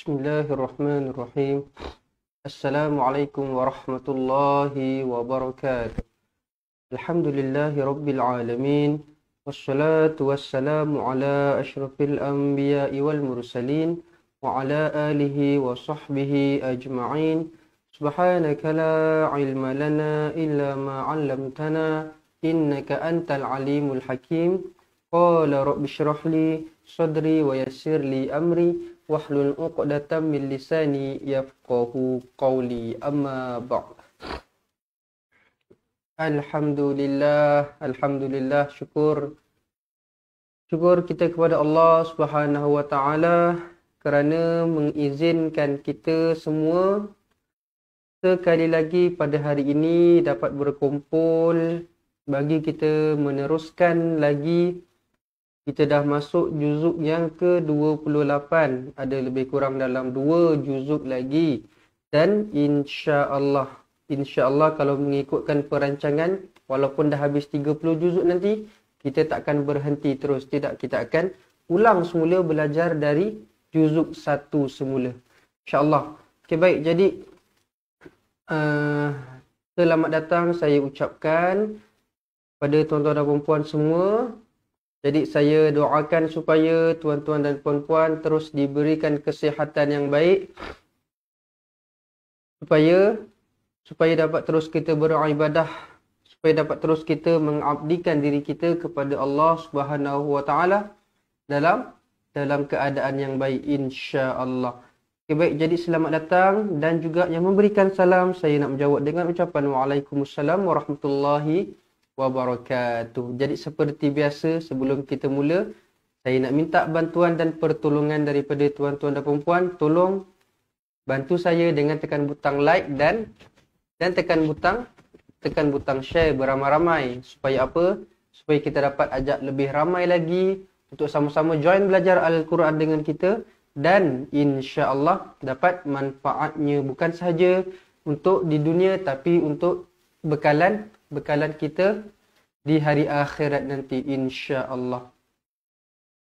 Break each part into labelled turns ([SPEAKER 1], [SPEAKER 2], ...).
[SPEAKER 1] Bismillahirrahmanirrahim. Assalamualaikum warahmatullahi wabarakatuh. Alhamdulillahi rabbil alamin. Wassalatu wassalamu ala ashrafil anbiya'i wal mursalin wa ala alihi wa sahbihi ajma'in. Subhanaka la ilma lana illa ma 'allamtana innaka antal alimul hakim. Qala rabbi shrah li sadri wa yassir li amri wahlul 'uqdatam min lisani yafqahu qawli, amma ba'd. Alhamdulillah, syukur kita kepada Allah Subhanahu wa taala kerana mengizinkan kita semua sekali lagi pada hari ini dapat berkumpul bagi kita meneruskan lagi. Kita dah masuk juzuk yang ke-28. Ada lebih kurang dalam 2 juzuk lagi. Dan insya-Allah kalau mengikutkan perancangan, walaupun dah habis 30 juzuk nanti, kita tak akan berhenti terus. Tidak, kita akan ulang semula belajar dari juzuk 1 semula. Insya-Allah. Okey, baik. Jadi selamat datang saya ucapkan pada tuan-tuan dan puan-puan semua. Jadi saya doakan supaya tuan-tuan dan puan-puan terus diberikan kesihatan yang baik, supaya dapat terus kita beribadah, supaya dapat terus kita mengabdikan diri kita kepada Allah Subhanahu wa taala dalam keadaan yang baik, insya-Allah. Okay, baik, jadi selamat datang, dan juga yang memberikan salam saya nak menjawab dengan ucapan Waalaikumsalam warahmatullahi wabarakatuh. Jadi seperti biasa, sebelum kita mula, saya nak minta bantuan dan pertolongan daripada tuan-tuan dan puan-puan. Tolong bantu saya dengan tekan butang like dan tekan butang share beramai-ramai. Supaya apa? Supaya kita dapat ajak lebih ramai lagi untuk sama-sama join belajar Al-Quran dengan kita, dan insya-Allah dapat manfaatnya bukan sahaja untuk di dunia, tapi untuk bekalan kita di hari akhirat nanti, insya-Allah.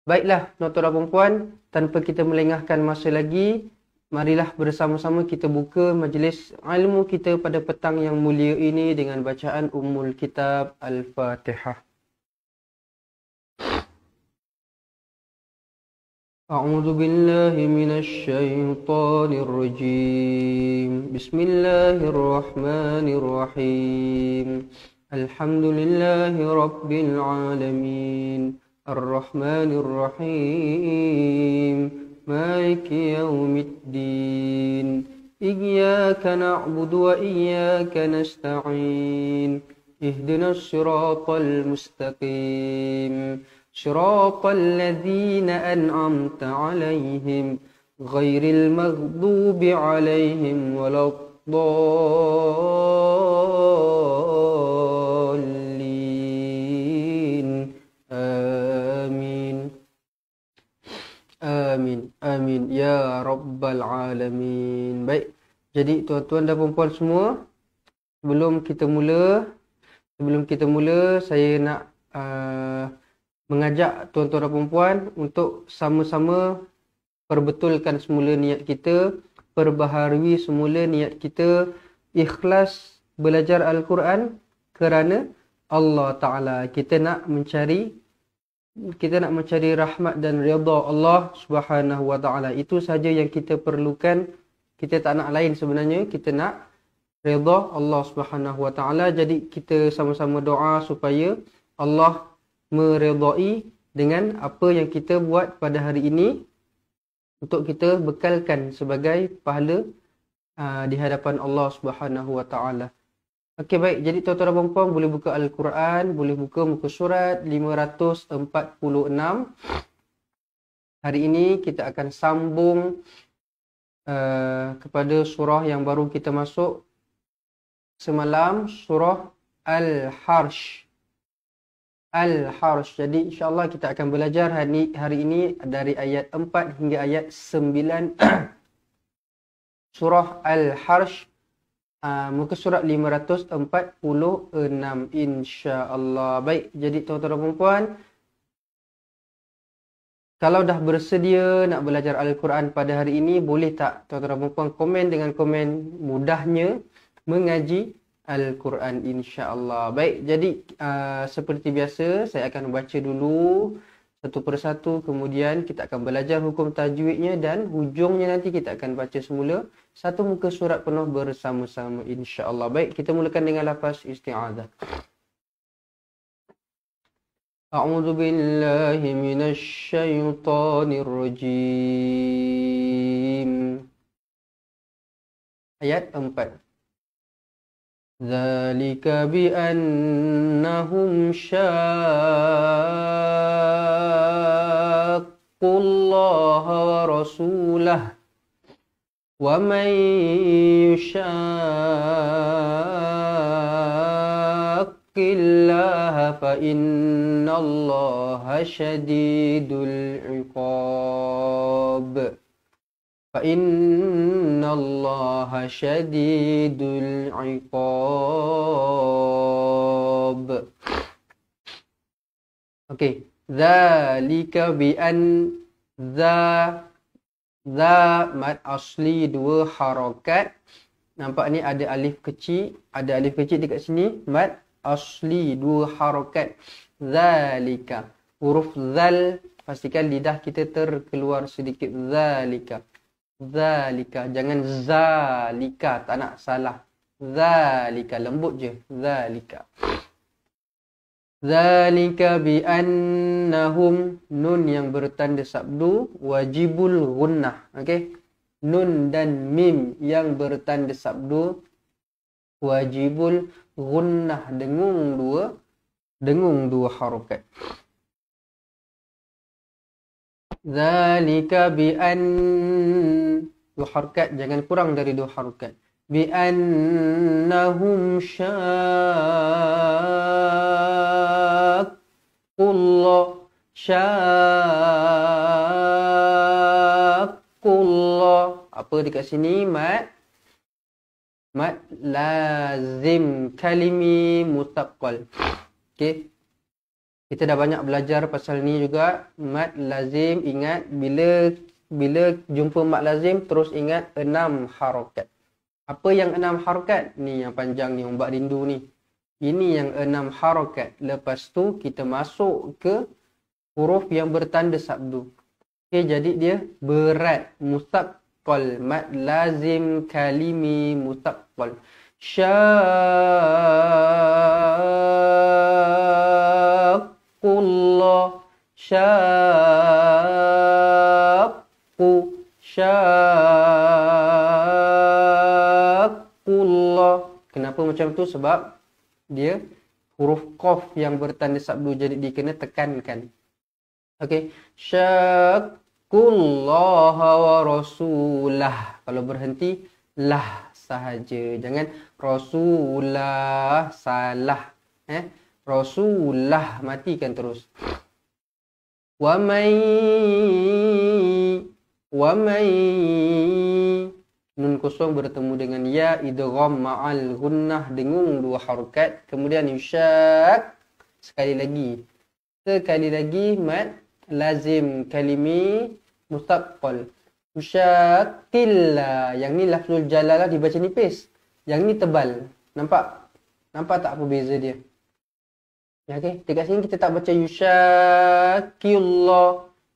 [SPEAKER 1] Baiklah, tuan-tuan dan puan, tanpa kita melengahkan masa lagi, marilah bersama-sama kita buka majlis ilmu kita pada petang yang mulia ini dengan bacaan Ummul Kitab Al-Fatihah. A'udzu billahi minasy syaithanir rajim. Bismillahirrahmanirrahim. Alhamdulillahi rabbil alamin. Ar-Rahmanir Rahim. Maliki yaumiddin. Iyyaka na'budu wa iyyaka nasta'in. Ihdinas siratal mustaqim. صراط الذين أنعمت عليهم غير المغضوب عليهم ولا الضالين آمين آمين آمين يا رب العالمين. Baik, jadi tuan-tuan dan puan-puan semua, sebelum kita mula saya nak mengajak tuan-tuan dan puan-puan untuk sama-sama perbetulkan semula niat kita, perbaharui semula niat kita, ikhlas belajar Al-Quran kerana Allah Ta'ala. Kita nak mencari rahmat dan redha Allah Subhanahu wa Ta'ala. Itu sahaja yang kita perlukan. Kita tak nak lain sebenarnya. Kita nak redha Allah Subhanahu wa Ta'ala. Jadi kita sama-sama doa supaya Allah meredai dengan apa yang kita buat pada hari ini, untuk kita bekalkan sebagai pahala di hadapan Allah Subhanahu wa taala. Okey, baik. Jadi tuan-tuan dan puan-puan boleh buka Al-Quran, boleh buka muka surat 546. Hari ini kita akan sambung kepada surah yang baru kita masuk semalam, surah Al-Harsh. Jadi insya-Allah kita akan belajar hari ini dari ayat 4 hingga ayat 9 surah Al-Harsh, muka surat 546, insya-Allah. Baik, jadi tuan-tuan dan puan-puan, Kalau dah bersedia nak belajar Al-Quran pada hari ini, boleh tak tuan-tuan dan puan komen dengan komen mudahnya mengaji Al-Quran, insya-Allah. Baik, jadi seperti biasa saya akan baca dulu satu persatu, kemudian kita akan belajar hukum tajwidnya dan hujungnya nanti kita akan baca semula satu muka surat penuh bersama-sama, insya-Allah. Baik, kita mulakan dengan lafaz isti'adzah. A'udzu billahi minasy syaithanir rajim. Ayat 4. Dzalika bi annahum syaqqullaha wa rasulahu wa man yushaqillaha fa innallaha syadidul iqab. Fa innallaha syadidul iqab. Okey, zalika bi an za mad asli dua harakat. Nampak ni ada alif kecil dekat sini, mad asli dua harakat. Zalika, huruf zal, pastikan lidah kita terkeluar sedikit. Zalika, zalika, jangan zalika, tak nak salah. Zalika, lembut je. Zalika. Zalika bi annahum, nun yang bertanda sabdu wajibul gunnah. Okey. Nun dan mim yang bertanda sabdu wajibul gunnah, dengung dua harakat. Zalika bi an, dua harakat, jangan kurang dari dua harakat. Bi annahum syaqqullah. Apa dekat sini? Mad lazim kalimi mutaqqal. Okey. Kita dah banyak belajar pasal ni juga. Mad lazim, ingat bila jumpa mad lazim terus ingat 6 harakat. Apa yang 6 harakat? Ni yang panjang ni, ombak rindu ni. Ini yang 6 harakat. Lepas tu kita masuk ke huruf yang bertanda sabdu. Okey, jadi dia berat, mutaqqal, mad lazim kalimi mutaqqal. Syaqqullah, syaqqullah. Kenapa macam tu? Sebab dia huruf qaf yang bertanda sabdu, jadi dia kena tekankan. Okey, syaqqullah wa rasulah. Kalau berhenti lah sahaja, jangan rasulah, salah. Rasulah, matikan terus. Wa may, nun kosong bertemu dengan ya, idgham ma'al gunnah, dengung dua harakat. Kemudian yushak, sekali lagi mad lazim kalimi mutaqqal. Yushaqillah, yang ni lafzul jalalah dibaca nipis, yang ni tebal. Nampak tak apa beza dia? Ya, okey, dekat sini kita tak baca yushaqillah,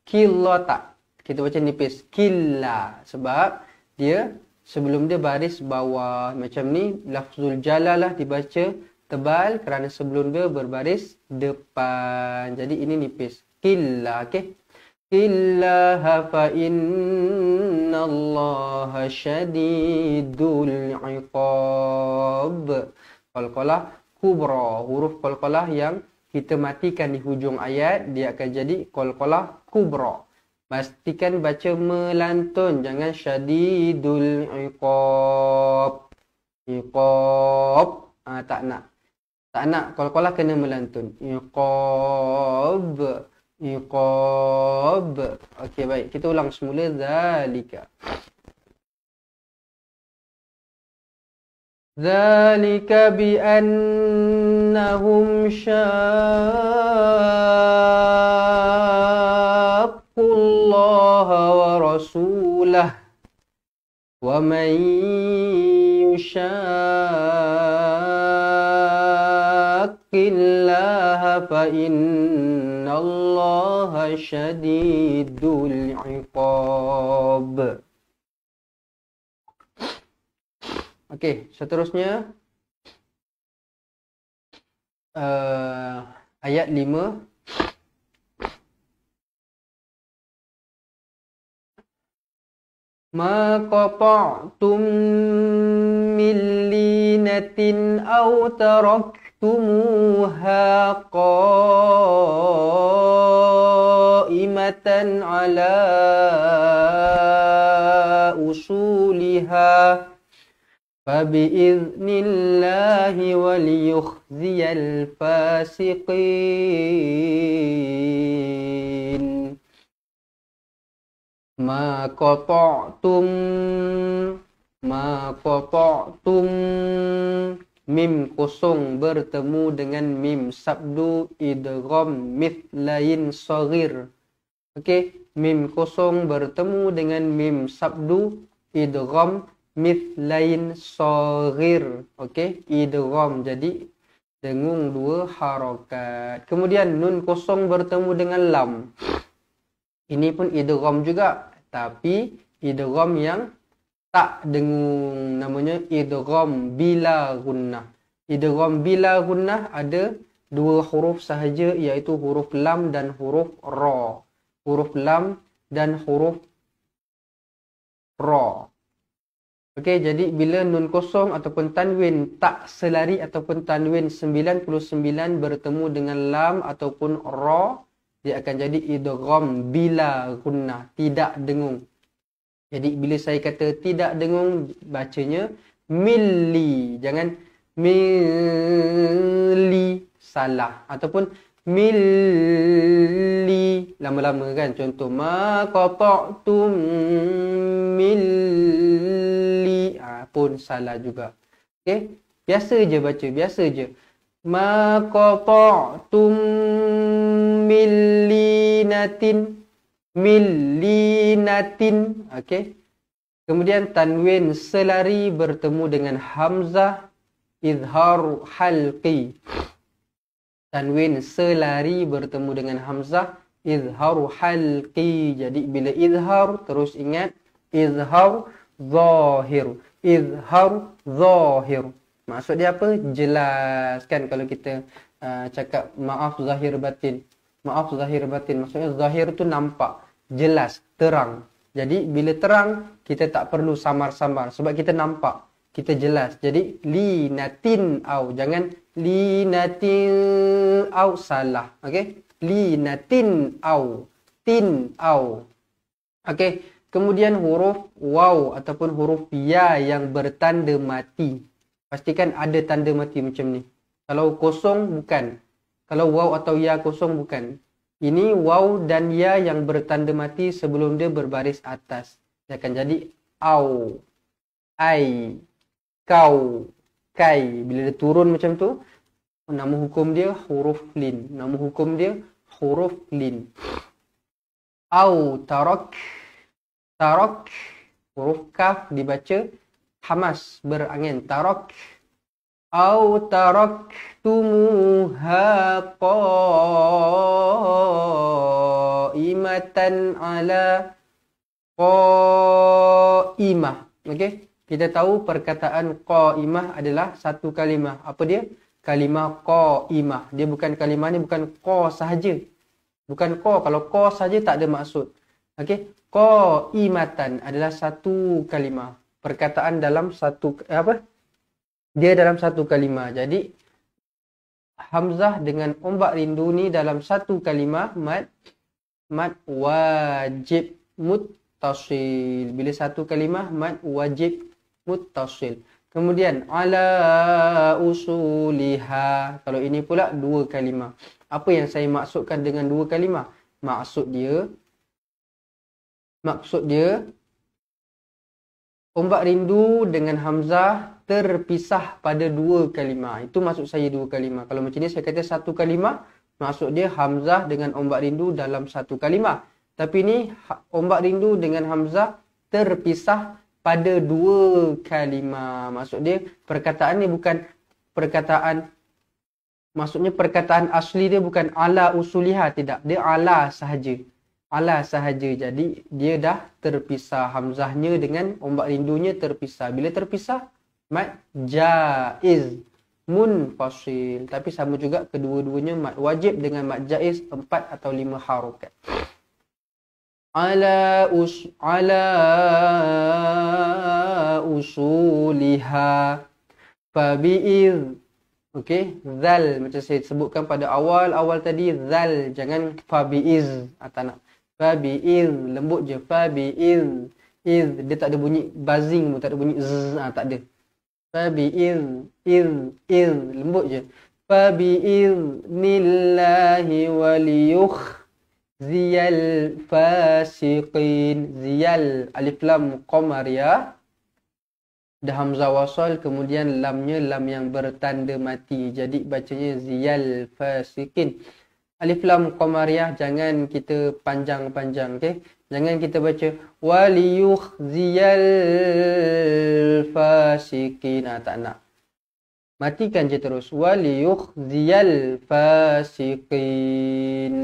[SPEAKER 1] killah tak, kita baca nipis killa, sebab dia sebelum dia baris bawah. Macam ni lafzul jalalah dibaca tebal kerana sebelum dia berbaris depan. Jadi ini nipis. Killa, okey. Killa fa innallaha syadidul iqab. Qalqalah kubra, huruf qalqalah yang kita matikan di hujung ayat, dia akan jadi qalqalah kubra. Pastikan baca melantun, jangan syadidul iqab. Iqab, tak nak. Qalqalah kena melantun. Iqab. Okey, baik. Kita ulang semula. Zalika. Zalika bi annahum syaqqul ورسوله ومن يشاق الله فإن الله شديد العقاب. Okey, seterusnya ayat 5. Ma qata'tum min linatin aw taraktumuha qa'imatan ala usuliha fabi'idhnillahi waliyukhziyal fasiqin. Ma qata'tum mim kosong bertemu dengan mim sabdu idgham mithlain saghir. Okey, mim kosong bertemu dengan mim sabdu idgham mithlain saghir. Okey, idgham jadi dengung dua harakat. Kemudian nun kosong bertemu dengan lam. Ini pun idgham juga, tapi idgham yang tak dengung, namanya idgham bila gunnah. Idgham bila gunnah ada dua huruf sahaja, iaitu huruf lam dan huruf ra. Huruf lam dan huruf ra. Okey, jadi bila nun kosong ataupun tanwin tak selari ataupun tanwin 99 bertemu dengan lam ataupun ra, dia akan jadi idgham bila gunnah, tidak dengung. Jadi bila saya kata tidak dengung, bacanya milli, jangan milli, salah. Ataupun milli, lama-lama kan. Contoh, ma qata'tum milli, pun salah juga. Okey, biasa je baca, biasa je. Ma qata'tum millinatin, millinatin. Okey. Kemudian tanwin selari bertemu dengan hamzah izhar halqi. Tanwin selari bertemu dengan hamzah izhar halqi. Jadi bila izhar terus ingat izhar zahir. Izhar zahir. Maksud dia apa? Jelas kan kalau kita cakap maaf zahir batin. Maaf zahir batin. Maksudnya zahir tu nampak, jelas, terang. Jadi bila terang, kita tak perlu samar-samar. Sebab kita nampak, kita jelas. Jadi linatin au. Jangan linatin au, salah. Okey? Linatin au. Tin au. Okey? Kemudian huruf waw ataupun huruf ya yang bertanda mati. Pastikan ada tanda mati macam ni. Kalau kosong, bukan. Kalau waw atau ya kosong, bukan. Ini waw dan ya yang bertanda mati sebelum dia berbaris atas. Dia akan jadi au, ai, kau, kai. Bila dia turun macam tu, nama hukum dia huruf lin. Nama hukum dia huruf lin. Au tarak. Tarak, huruf kaf dibaca hamas, berangin. Tarak. Au taraktumuha qa'imatan ala qa'imah. Okey, kita tahu perkataan qa'imah adalah satu kalimah. Apa dia? Kalimah qa'imah. Dia bukan kalimah ni bukan qa sahaja. Bukan qa, kalau qa sahaja tak ada maksud. Okey, qa'imatan adalah satu kalimah. Perkataan dalam satu dia dalam satu kalimah. Jadi hamzah dengan ombak rindu ni dalam satu kalimah mad wajib muttasil. Bila satu kalimah mad wajib muttasil. Kemudian ala usuliha. Kalau ini pula dua kalimah. Apa yang saya maksudkan dengan dua kalimah? Maksud dia ombak rindu dengan hamzah terpisah pada dua kalimah. Itu maksud saya dua kalimah. Kalau macam ni saya kata satu kalimah, maksud dia hamzah dengan ombak rindu dalam satu kalimah. Tapi ni ombak rindu dengan hamzah terpisah pada dua kalimah. Maksud dia perkataan ni bukan perkataan, maksudnya perkataan asli dia bukan ala usuliha, tidak. Dia ala sahaja. Ala sahaja. Jadi dia dah terpisah. Hamzahnya dengan ombak rindunya terpisah. Bila terpisah, mad jaiz, munfasil. Tapi sama juga kedua-duanya mad wajib dengan mad jaiz 4 atau 5 harokat. Ala usuliha fabi'iz. Okey, zal macam saya sebutkan pada awal tadi, zal, jangan fabi'iz. Tak nak. Fabi'iz, lembut je. Fabi'iz. Iz, dia tak ada bunyi buzzing pun, tak ada bunyi zzz, tak ada. Fabi'iz, iz, lembut je. Fabi'iznillahi waliyukhziyal fasiqin. Ziyal, alif lam qamariyah. Dah hamzah wasal, kemudian lamnya lam yang bertanda mati. Jadi bacanya ziyal fasiqin. Alif lam qamariyah jangan kita panjang-panjang, okey? Jangan kita baca waliyukhziyal fasiqin. Tak nak. Matikan je terus. Waliyukhziyal fasiqin.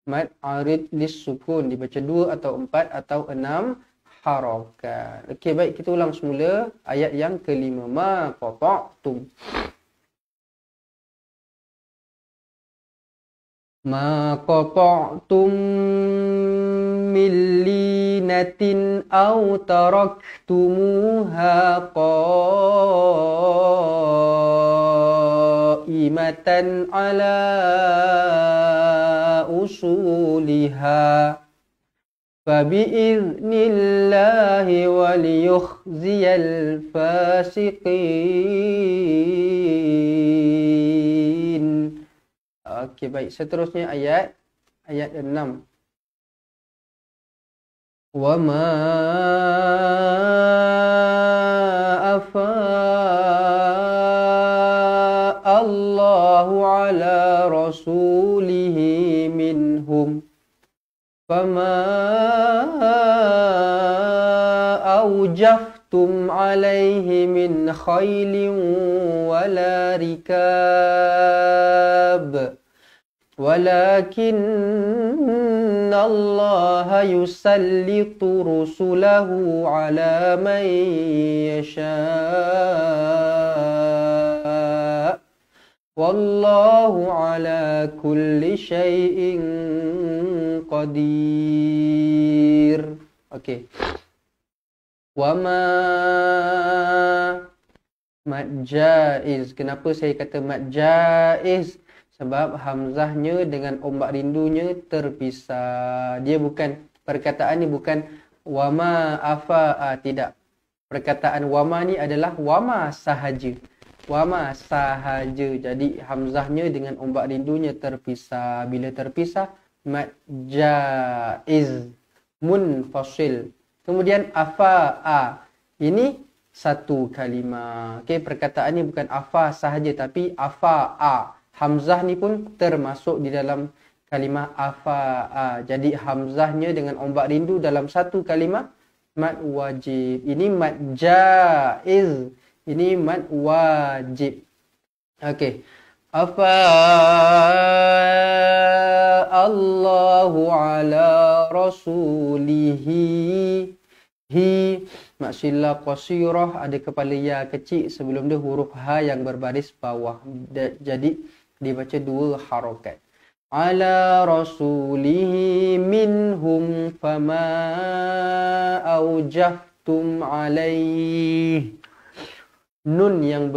[SPEAKER 1] Mad arid lis sukun, dibaca 2 atau 4 atau 6 harakat. Okey, baik, kita ulang semula ayat yang kelima. Ma qata'tum. Ma qata'tum min linatin aw taraktumuha qa'imatan ala usuliha fabi'iznillahi waliyukhziyal fasiqin. Okey, baik. Seterusnya ayat 6. Wa ma afa Allahu ala rasulihi minhum fama awjaftum alaihi min khailin wala rikab walakinna Allah yusallitu rusulahu ala man yasha' wallahu ala kulli syai'in qadir. Okey. Wama mad jaiz. Kenapa saya kata mad jaiz? Sebab hamzahnya dengan ombak rindunya terpisah. Dia bukan, perkataan ni bukan wama afa'a, tidak. Perkataan wama ni adalah wama sahaja. Wama sahaja. Jadi hamzahnya dengan ombak rindunya terpisah. Bila terpisah, mad jaiz, munfasil. Kemudian afa'a. Ini satu kalimah. Okey, perkataan ni bukan afa sahaja tapi afa'a. Hamzah ni pun termasuk di dalam kalimah afa'a. Jadi hamzahnya dengan ombak rindu dalam satu kalimah mad wajib. Ini mad jaiz. Ini mad wajib. Okey. Afa Allahu ala rasulihi. Hi, maksilah qasirah, ada kepala ya kecil sebelum dia huruf ha yang berbaris bawah. Jadi dibaca 2 harakat. Ala rasulihi minhum fama aujaftum alaih. Nun yang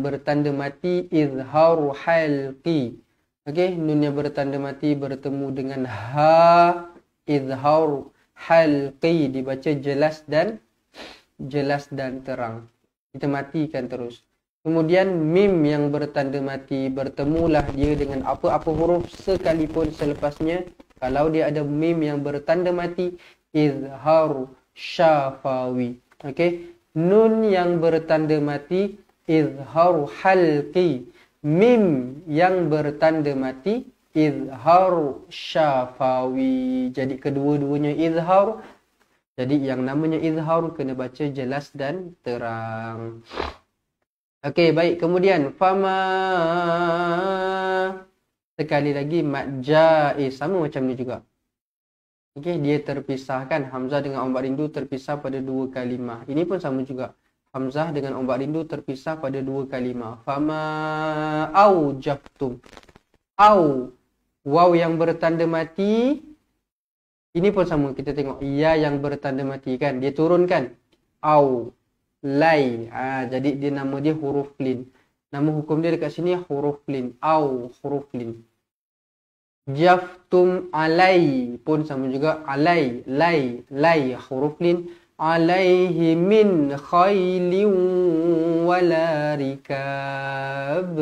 [SPEAKER 1] bertanda mati izharu halqi. Okey, nun yang bertanda mati bertemu dengan ha, izharu halqi, dibaca jelas dan terang. Kita matikan terus. Kemudian mim yang bertanda mati, bertemulah dia dengan apa-apa huruf sekalipun selepasnya. Kalau dia ada mim yang bertanda mati, izharu syafawi. Okey, nun yang bertanda mati izharu halqi. Mim yang bertanda mati izhar syafawi. Jadi kedua-duanya izhar. Jadi yang namanya izhar kena baca jelas dan terang. Okey, baik. Kemudian fama, sekali lagi mad jaiz sama macam ni juga. Okey, dia terpisahkan. Hamzah dengan ombak rindu terpisah pada dua kalimah. Ini pun sama juga. Hamzah dengan ombak rindu terpisah pada dua kalimah. Fama au jaftum. Au, waw yang bertanda mati. Ini pun sama. Kita tengok ya yang bertanda mati kan. Dia turunkan. Au, lai. Jadi dia nama dia huruf lin. Nama hukum dia dekat sini huruf lin. Au, huruf lin. Jaftum alai pun sama juga. Alai, lai, lai, huruf lin. Alaihi min khailin wala rikab.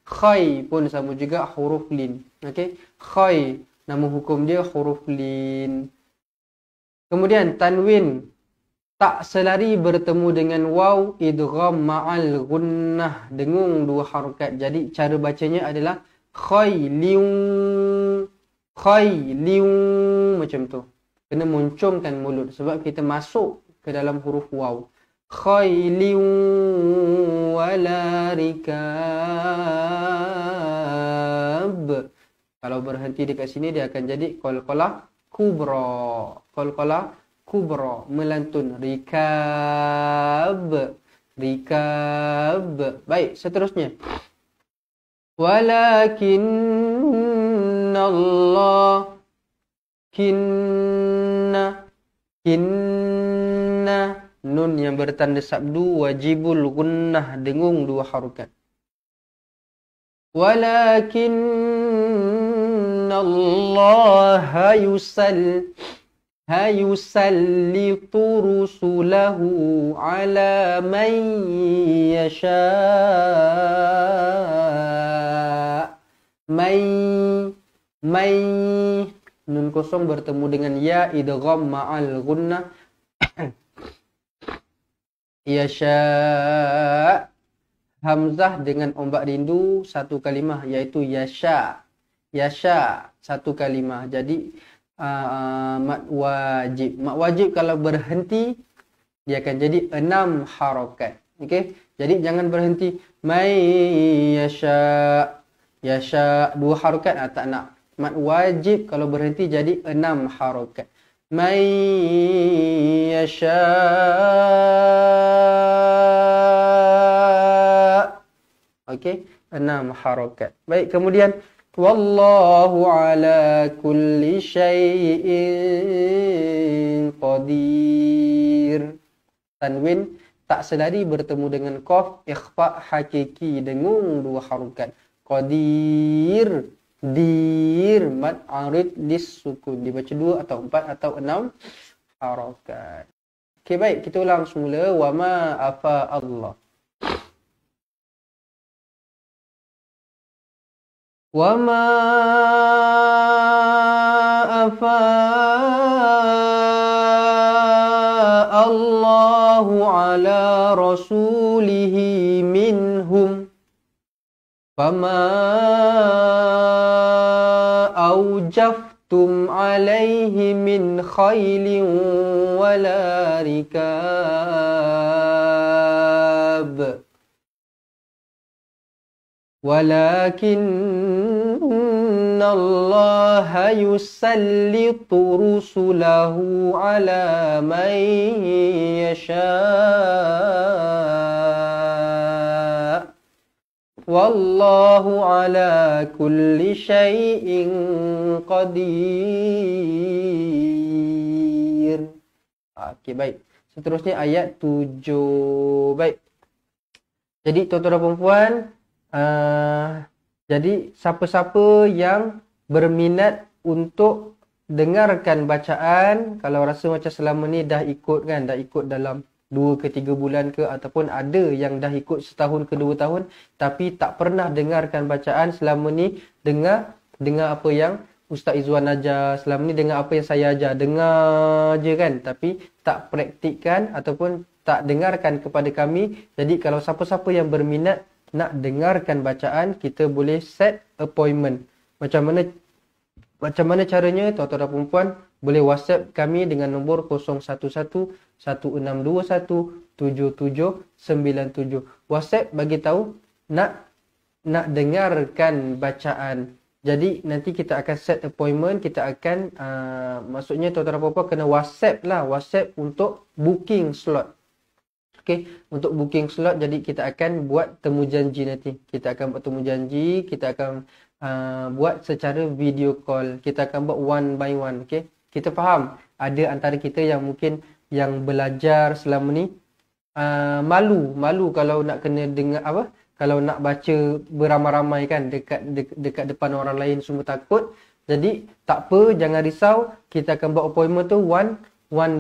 [SPEAKER 1] Khai pun sama juga huruf lin. Okey, khai nama hukum dia huruf lin. Kemudian tanwin tak selari bertemu dengan waw idgham ma'al gunnah, dengung dua harakat. Jadi cara bacanya adalah khailin macam tu. Kena moncongkan mulut sebab kita masuk ke dalam huruf waw. Khailin wala rikab. Kalau berhenti dekat sini dia akan jadi qalqalah kubra. Qalqalah kubra, melantun. Rikab. Baik, seterusnya. Walakinna Allah kinna nun yang bertanda sabdu wajibul gunnah, dengung dua harakat. Walakinna Allah yusallitu rusulahu ala man yasha. May nun kosong bertemu dengan ya idgham ma'al gunnah. Yasha, hamzah dengan ombak rindu satu kalimah iaitu yasha. Yasha satu kalimah. Jadi mad wajib. Mad wajib kalau berhenti dia akan jadi 6 harakat. Okey. Jadi jangan berhenti may yasha. Yasha 2 harakat tak nak. Mad wajib kalau berhenti jadi 6 harakat. May yasha. Okey, 6 harakat. Baik, kemudian wallahu ala kulli syai'in qadir. Tanwin tak selari bertemu dengan qaf, ikhfa hakiki, dengung 2 harakat. Qadir, dir, mad arid lis sukun. Dibaca 2 atau 4 atau 6 harakat. Okey, baik, kita ulang semula. Wa ma afa Allah. Wa ma afa Allahu ala rasulihi minhum fama aujaftum alaihi min khailin wala rikab. Walakinna Allah yusallitu rusulahu ala man yasha. Wallahu ala kulli syai'in qadir. Okey, baik. Seterusnya ayat 7. Baik. Jadi tuan-tuan dan puan-puan, jadi siapa-siapa yang berminat untuk dengarkan bacaan, kalau rasa macam selama ni dah ikut kan, dah ikut dalam 2 ke 3 bulan ke, ataupun ada yang dah ikut setahun ke 2 tahun tapi tak pernah dengarkan bacaan selama ni, dengar apa yang Ustaz Izwan ajar, selama ni dengar apa yang saya ajar, dengar je kan, tapi tak praktikkan ataupun tak dengarkan kepada kami. Jadi kalau siapa-siapa yang berminat nak dengarkan bacaan, kita boleh set appointment. Macam mana caranya? Tuan-tuan dan puan-puan boleh WhatsApp kami dengan nombor 011-1621-7797. WhatsApp bagi tahu nak dengarkan bacaan. Jadi nanti kita akan set appointment, kita akan maksudnya tuan-tuan dan puan-puan kena WhatsApp lah, WhatsApp untuk booking slot. Okey, untuk booking slot, jadi kita akan buat temu janji nanti. Kita akan buat temu janji, kita akan buat secara video call. Kita akan buat one by one, okey. Kita faham ada antara kita yang mungkin yang belajar selama ni malu kalau nak kena dengar kalau nak baca beramai-ramai kan dekat depan orang lain, semua takut. Jadi tak apa, jangan risau, kita akan buat appointment tu one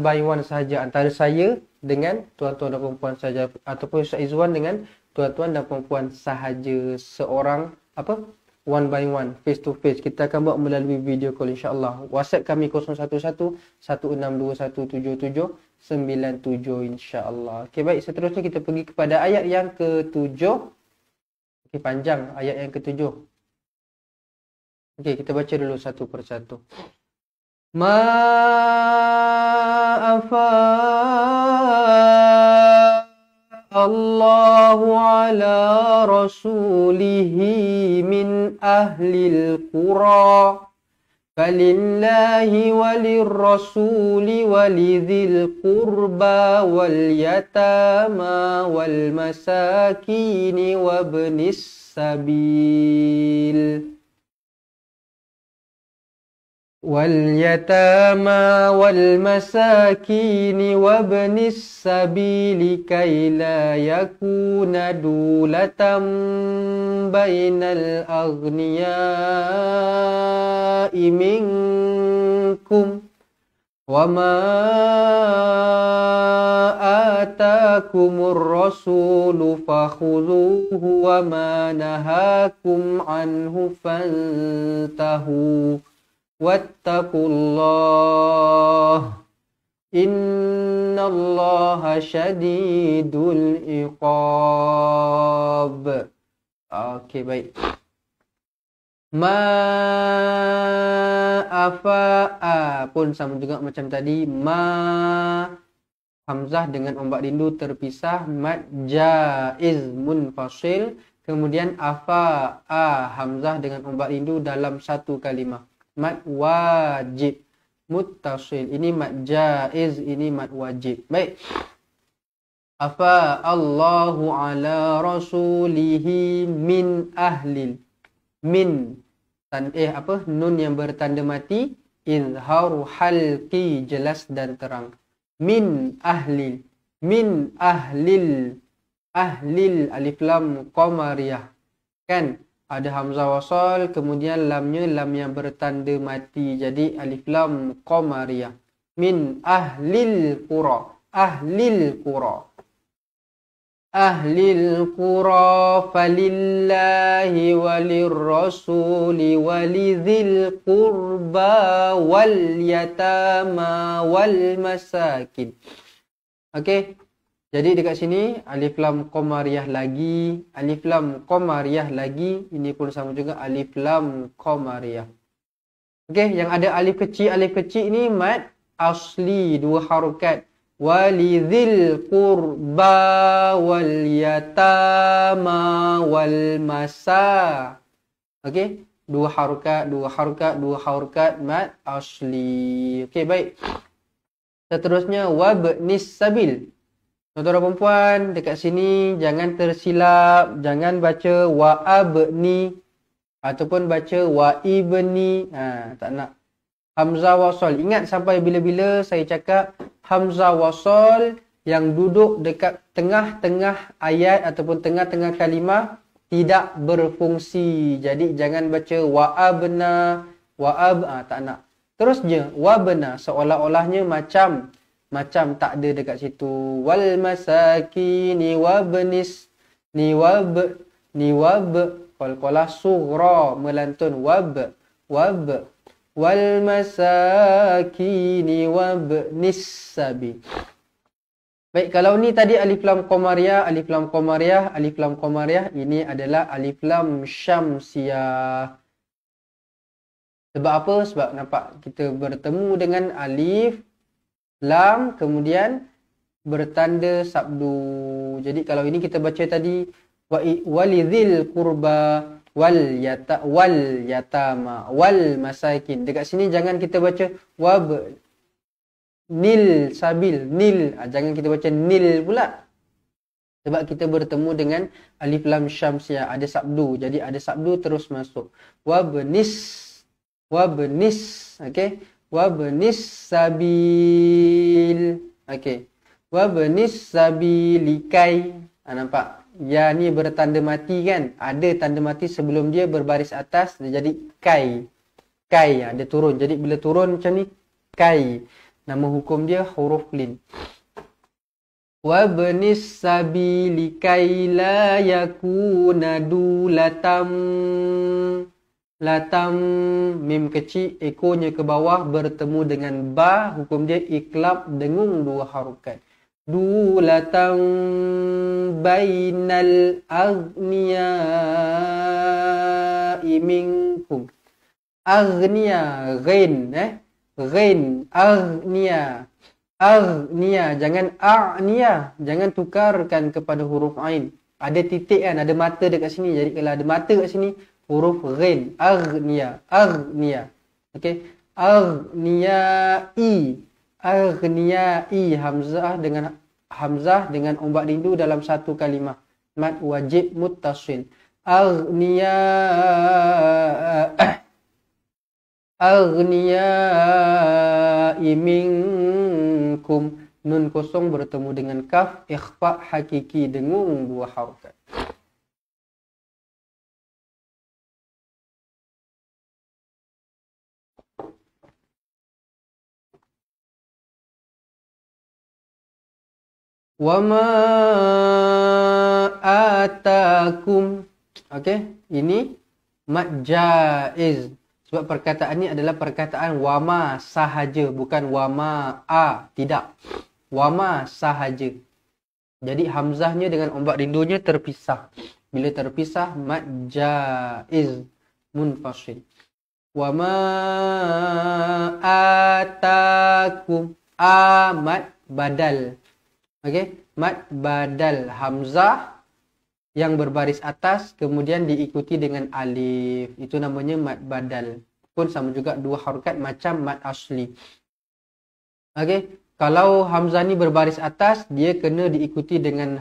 [SPEAKER 1] by one sahaja, antara saya dengan tuan-tuan dan puan-puan sahaja, ataupun Ustaz Izwan dengan tuan-tuan dan puan-puan sahaja, seorang one by one, face to face. Kita akan buat melalui video call insya-Allah. WhatsApp kami 011-1621-7797 insya-Allah. Okey, baik, seterusnya kita pergi kepada ayat yang ke-7. Okey, panjang ayat yang ke-7. Okey, kita baca dulu satu persatu. Ma afa Allahu ala rasulihi min ahlil qura falillahi walirrasuli walidhil qurba wal yatama wal masakini wabnis sabil واليتامى والمساكين وابن السبيل كي لا يكون دولة بين الأغنياء منكم وما آتاكم الرسول فخذوه وما نهاكم عنه فانتهوا Wattaqullah innallaha syadidul iqab. Okey, baik. Afa'a pun sama juga macam tadi. Hamzah dengan ombak rindu terpisah, mad jaiz munfasil. Kemudian afa'a hamzah dengan ombak rindu dalam satu kalimah. Mad wajib muttasil. Ini mad jaiz, ini mad wajib. Baik. Afa Allahu ala rasulihi min ahlil. Min nun yang bertanda mati, izharu halqi, jelas dan terang. Min ahlil. Min ahlil. Ahlil alif lam qamariyah. Kan? Ada hamzah wasal, kemudian lamnya lam yang bertanda mati. Jadi alif lam qamariyah. Min ahlil qura. Ahlil qura. Ahlil qura falillahi walirrasuli walidhil qurba wal yatama wal masakin. Okey. Jadi dekat sini alif lam qamariyah lagi, alif lam qamariyah lagi, ini pun sama juga alif lam qamariyah. Okey, yang ada alif kecil ni mad asli, dua harokat. Walidhil qurba wal yatama wal masa. Okey, dua harokat mad asli. Okey, baik. Seterusnya wabnis sabil. Tuan-tuan dan perempuan, dekat sini jangan tersilap, jangan baca wa'abni ataupun baca wa'ibni. Tak nak. Hamzah wasal. Ingat sampai bila-bila saya cakap hamzah wasal yang duduk dekat tengah-tengah ayat ataupun tengah-tengah kalimah tidak berfungsi. Jadi jangan baca wa'abna, tak nak. Terus je wa'abna, seolah-olahnya macam tak ada dekat situ. Wal masakini wabnis ni wab qalqalah sughra melantun wab wal masakini wabnis sabi. Baik, kalau ni tadi alif lam qamariyah, ini adalah alif lam syamsiyah. Sebab apa? Sebab nampak kita bertemu dengan alif, lam, kemudian bertanda sabdu. Jadi kalau ini kita baca tadi walidhil qurba wal yatama wal masakin. Dekat sini jangan kita baca nil sabil nil. Jangan kita baca nil pula. Sebab kita bertemu dengan alif lam syamsiah, ada sabdu. Jadi ada sabdu terus masuk. Wabnis, okey. Wabnis sabil. Okey. Wabnis sabilikai. Nampak? Ya ni bertanda mati kan? Ada tanda mati sebelum dia berbaris atas, dia jadi kai. Kai, dia turun. Jadi bila turun macam ni, kai. Nama hukum dia huruf lin. Wabnis sabili kai la yakuna dulatam. Latam, mim kecil, ekornya ke bawah bertemu dengan ba, hukum dia iklab dengung dua harokat. Dulatam bainal aghniya'i minkum. Aghniya, ghain, ghain, aghniya. Aghniya, jangan a'niya, jangan tukarkan kepada huruf ain. Ada titik kan, ada mata dekat sini. Jadi kalau ada mata kat sini, huruf ghain, aghniya, aghniya. Okey, aghniyai, aghniyai, hamzah dengan ombak rindu dalam satu kalimah. Mad wajib muttasil. Aghniya, aghniyai minkum. Nun kosong bertemu dengan kaf, ikhfa hakiki dengung dua harokat. Wama atakum. Okey, ini mad jaiz. Sebab perkataan ni adalah perkataan wama sahaja, bukan wama a, tidak. Wama sahaja. Jadi hamzahnya dengan ombak rindunya terpisah. Bila terpisah, mad jaiz munfasil. Wama atakum, mad badal. Okey, mad badal, hamzah yang berbaris atas kemudian diikuti dengan alif. Itu namanya mad badal. Pun sama juga dua harokat macam mad asli. Okey, kalau hamzah ni berbaris atas, dia kena diikuti dengan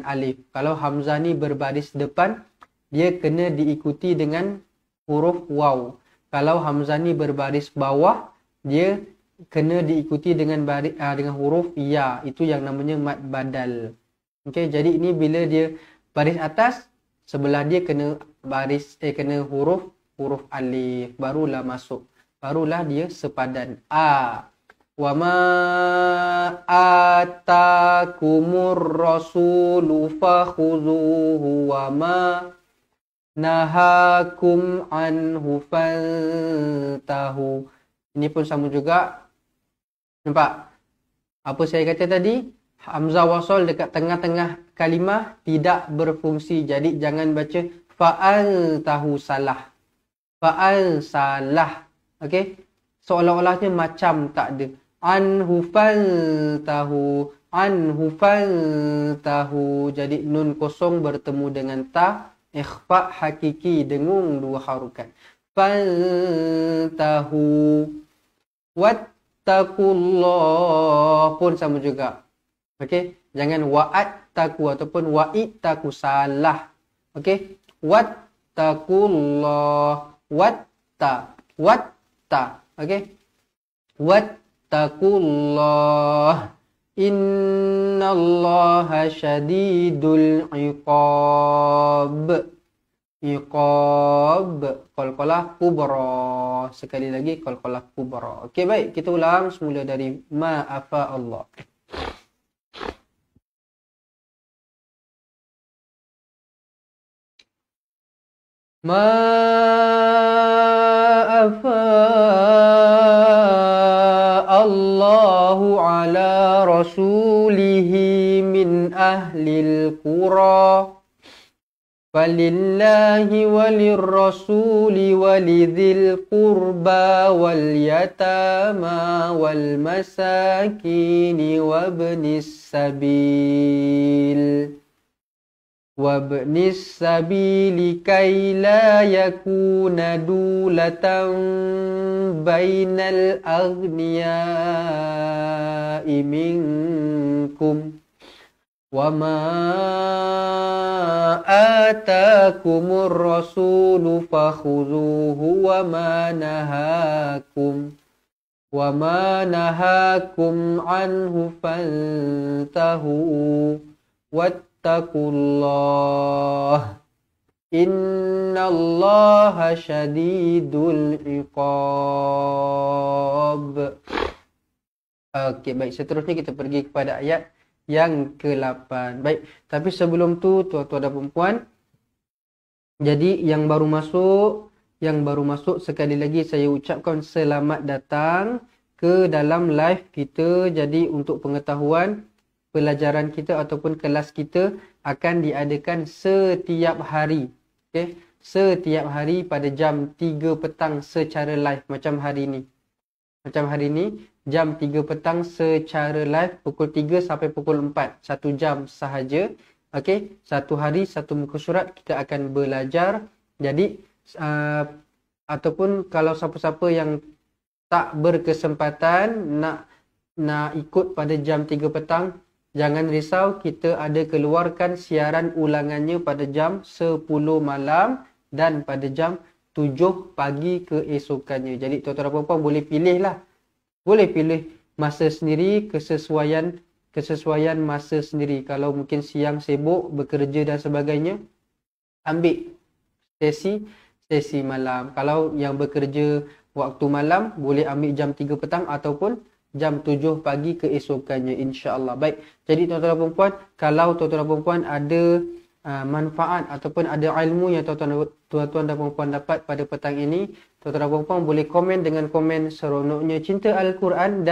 [SPEAKER 1] alif. Kalau hamzah ni berbaris depan, dia kena diikuti dengan huruf waw. Kalau hamzah ni berbaris bawah, dia kena diikuti dengan huruf ya. Itu yang namanya mad badal. Okey, jadi ini bila dia baris atas, sebelah dia kena kena huruf alif, barulah masuk. Barulah dia sepadan a. Wa ma atakumur rasulu fakhuzuhu wa ma nahakum anhu fantahu. Ini pun sama juga. Nampak? Apa saya kata tadi? Hamzah wasal dekat tengah-tengah kalimah tidak berfungsi. Jadi jangan baca fa'al tahu salah. Fa'al salah. Okey? Seolah-olahnya macam tak ada. Anhu fantahu. Anhu fantahu. Jadi nun kosong bertemu dengan ta. Ikhfa hakiki dengung dua harokat. Fantahu. Wattaqullah pun sama juga. Okey, jangan wa'attaku ataupun wa'ittaku, salah. Okey, wattaqullah, watta. Okey, wattaqullah. Innallaha syadidul iqab. Iqab, qalqalah kubra. Sekali lagi qalqalah kubra. Okey, baik, kita ulang semula dari ma'afa Allah. Ma'afa Allahu ala rasulihi min ahlil qura فلله وللرسول ولذي القربى واليتامى والمساكين وابن السبيل كي لا يكون دولة بين الأغنياء منكم وما آتاكم الرسول فخذوه وما نهاكم عنه فانتهوا واتقوا الله إن الله شديد العقاب. Okey, baik, seterusnya kita pergi kepada ayat yang ke-8. Baik, tapi sebelum tu tuan-tuan dan puan-puan, jadi yang baru masuk sekali lagi saya ucapkan selamat datang ke dalam live kita. Jadi untuk pengetahuan, pelajaran kita ataupun kelas kita akan diadakan setiap hari. Okey, setiap hari pada jam 3 petang secara live macam hari ini. Jam 3 petang secara live pukul 3 sampai pukul 4. 1 jam sahaja. Okey, satu hari satu muka surat kita akan belajar. Jadi ataupun kalau siapa-siapa yang tak berkesempatan nak ikut pada jam 3 petang, jangan risau, kita ada keluarkan siaran ulangannya pada jam 10 malam dan pada jam 7 pagi keesokannya. Jadi tuan-tuan dan puan-puan boleh pilih masa sendiri, kesesuaian masa sendiri. Kalau mungkin siang sibuk bekerja dan sebagainya, ambil sesi malam. Kalau yang bekerja waktu malam, boleh ambil jam 3 petang ataupun jam 7 pagi keesokannya, insya-Allah. Baik. Jadi tuan-tuan dan puan-puan, kalau tuan-tuan dan puan-puan ada manfaat ataupun ada ilmu yang tuan-tuan dan puan-puan dapat pada petang ini, tuan-tuan dan puan-puan boleh komen dengan komen seronoknya cinta Al-Quran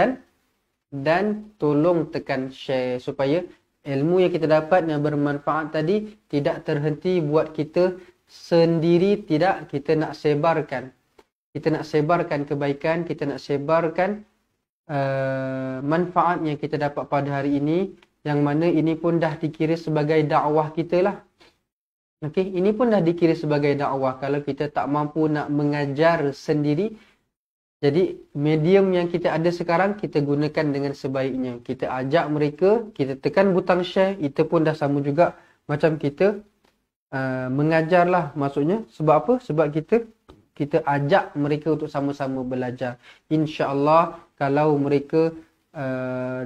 [SPEAKER 1] dan tolong tekan share supaya ilmu yang kita dapat yang bermanfaat tadi tidak terhenti buat kita sendiri, tidak, kita nak sebarkan. Kita nak sebarkan kebaikan, kita nak sebarkan manfaat yang kita dapat pada hari ini, yang mana ini pun dah dikira sebagai dakwah kita lah. Okey, ini pun dah dikira sebagai dakwah kalau kita tak mampu nak mengajar sendiri. Jadi medium yang kita ada sekarang kita gunakan dengan sebaiknya. Kita ajak mereka, kita tekan butang share, itu pun dah sama juga macam kita mengajar lah maksudnya. Sebab apa? Sebab kita ajak mereka untuk sama-sama belajar. InsyaAllah kalau mereka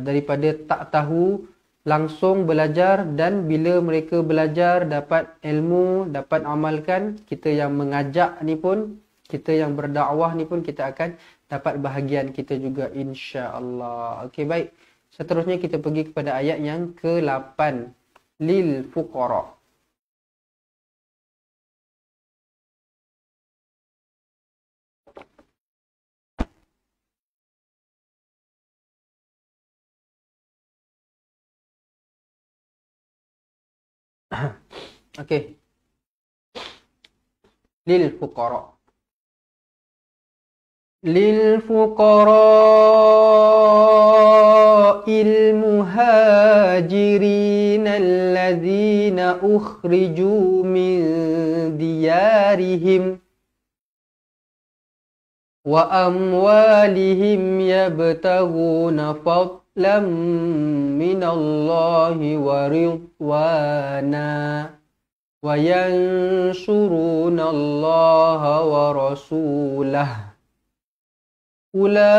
[SPEAKER 1] daripada tak tahu langsung belajar, dan bila mereka belajar dapat ilmu, dapat amalkan, kita yang mengajak ni pun, kita yang berdakwah ni pun kita akan dapat bahagian kita juga, insya-Allah. Okey, baik. Seterusnya kita pergi kepada ayat yang ke-8. Lil fuqara. Okey. Lil fuqara. Lil fuqara il muhajirin alladhina ukhriju min diyarihim wa amwalihim yabtaghuna fadlan minallahi wa ridwana wa yansuruna Allaha wa rasulahu ulaika